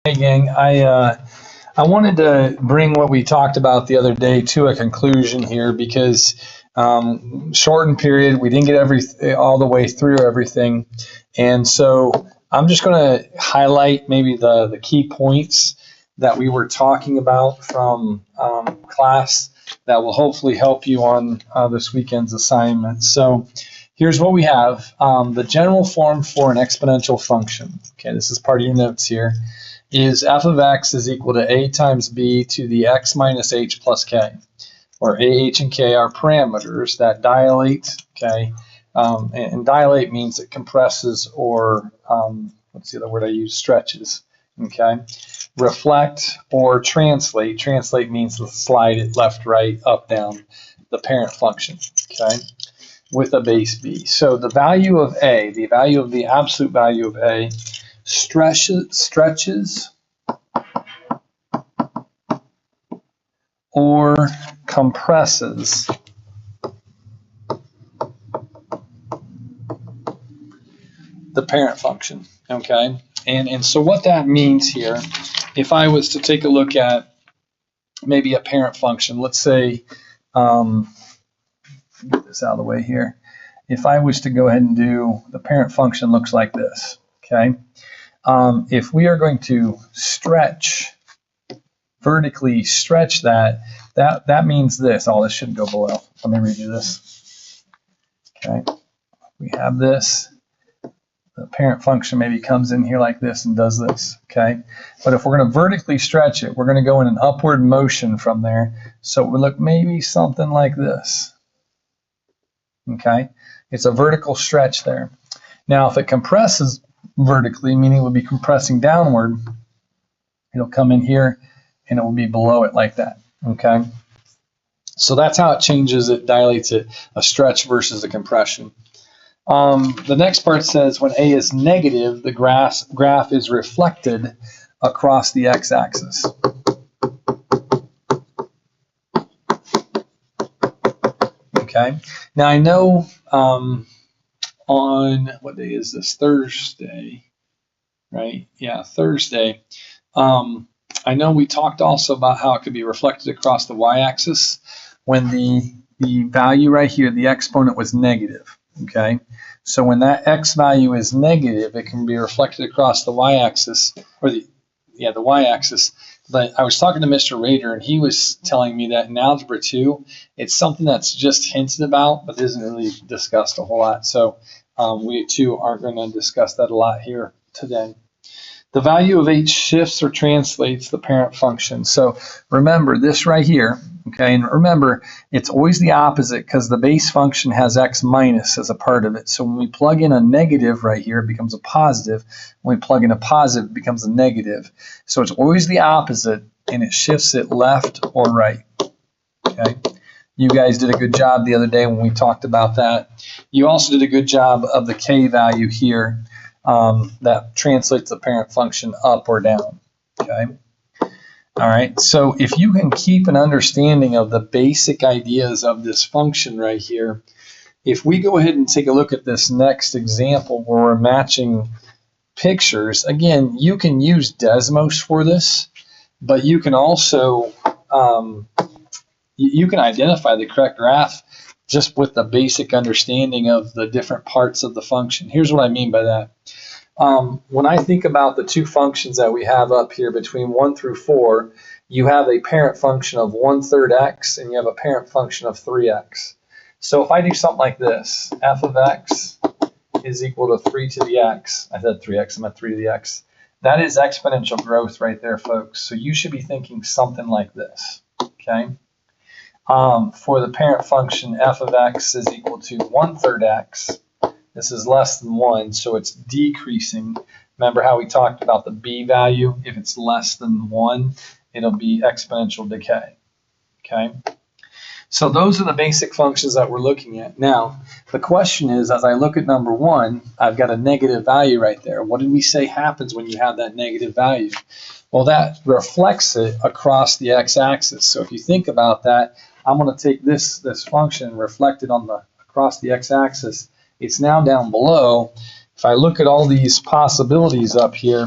Hey gang, I wanted to bring what we talked about the other day to a conclusion here because shortened period, we didn't get all the way through everything, and so I'm just going to highlight maybe the key points that we were talking about from class that will hopefully help you on this weekend's assignment. So here's what we have: the general form for an exponential function. Okay, this is part of your notes here is f of x is equal to a times b to the x minus h plus k, where a, h, and k are parameters that dilate, okay, and dilate means it compresses or, what's the other word I use, stretches, okay, reflect or translate. Translate means to slide it left, right, up, down, the parent function, okay, with a base b. So the value of a, the value of the absolute value of a, stretches or compresses the parent function, okay? And so what that means here, if I was to take a look at maybe a parent function, let's say, get this out of the way here. If I was to go ahead and do, the parent function looks like this, okay? If we are going to vertically stretch that means this. Oh, this shouldn't go below. Let me redo this. Okay, we have this. The parent function maybe comes in here like this and does this. Okay, but if we're going to vertically stretch it, we're going to go in an upward motion from there. So it would look maybe something like this. Okay, it's a vertical stretch there. Now, if it compresses vertically, meaning it would be compressing downward, it'll come in here and it will be below it like that, okay? So that's how it changes, it dilates it, a stretch versus a compression. The next part says when A is negative, the graph is reflected across the x-axis. Okay, now I know on, what day is this? Thursday, right? Yeah, Thursday. I know we talked also about how it could be reflected across the y-axis when the value right here, the exponent, was negative, okay? So when that x value is negative, it can be reflected across the y-axis, or the y-axis. But I was talking to Mr. Rader, and he was telling me that in Algebra 2, it's something that's just hinted about, but isn't really discussed a whole lot. So we too aren't going to discuss that a lot here today. The value of h shifts or translates the parent function. So remember this right here, okay, and remember it's always the opposite because the base function has x minus as a part of it. So when we plug in a negative right here, it becomes a positive. When we plug in a positive, it becomes a negative. So it's always the opposite, and it shifts it left or right, okay? You guys did a good job the other day when we talked about that. You also did a good job of the k value here. That translates the parent function up or down, okay? All right, so if you can keep an understanding of the basic ideas of this function right here, if we go ahead and take a look at this next example where we're matching pictures, again, you can use Desmos for this, but you can also, you can identify the correct graph just with the basic understanding of the different parts of the function. Here's what I mean by that. When I think about the two functions that we have up here between 1 through 4, you have a parent function of 1/3 x and you have a parent function of 3x. So if I do something like this, f of x is equal to 3 to the x. I said 3x, I meant 3 to the x. That is exponential growth right there, folks. So you should be thinking something like this, okay? For the parent function, f of x is equal to 1/3 x. This is less than 1, so it's decreasing. Remember how we talked about the b value? If it's less than 1, it'll be exponential decay, okay? So those are the basic functions that we're looking at. Now, the question is, as I look at number 1, I've got a negative value right there. What did we say happens when you have that negative value? Well, that reflects it across the x-axis. So if you think about that, I'm going to take this function and reflect it on across the x-axis. It's now down below. If I look at all these possibilities up here,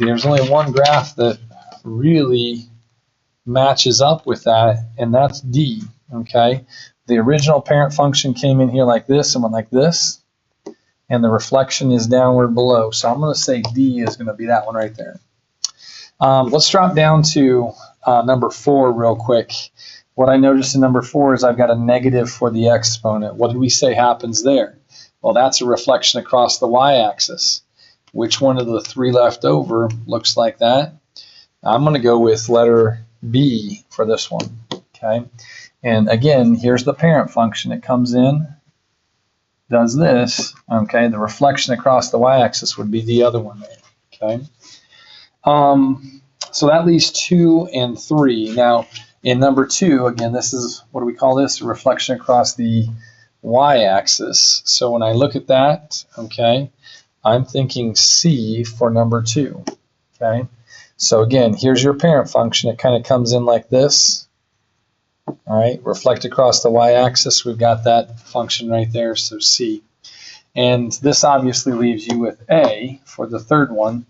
there's only one graph that really matches up with that, and that's D, okay? The original parent function came in here like this and went like this, and the reflection is downward below. So I'm going to say D is going to be that one right there. Let's drop down to number 4 real quick. What I noticed in number 4 is I've got a negative for the exponent. What did we say happens there? Well, that's a reflection across the y-axis. Which one of the 3 left over looks like that? I'm going to go with letter B for this one, okay? And again, here's the parent function. It comes in, does this, okay? The reflection across the y-axis would be the other one there, okay? So that leaves 2 and 3. Now, in number 2, again, this is, what do we call this? A reflection across the y-axis. So when I look at that, okay, I'm thinking C for number 2, okay? So again, here's your parent function. It kind of comes in like this. All right, reflect across the y-axis. We've got that function right there, so C. And this obviously leaves you with A for the third one.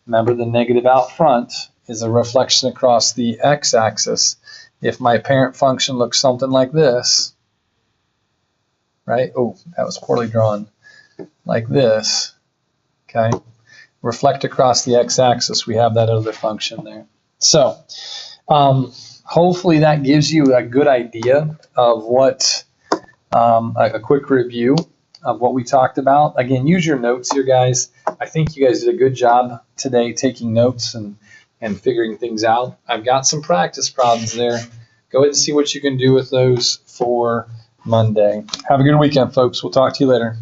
Remember, the negative out front is a reflection across the x-axis. If my parent function looks something like this, right? Oh, that was poorly drawn. Like this, okay? Reflect across the x-axis, we have that other function there. So hopefully that gives you a good idea of what, a quick review of what we talked about. Again, use your notes here, guys. I think you guys did a good job today taking notes and figuring things out. I've got some practice problems there. Go ahead and see what you can do with those for Monday. Have a good weekend, folks. We'll talk to you later.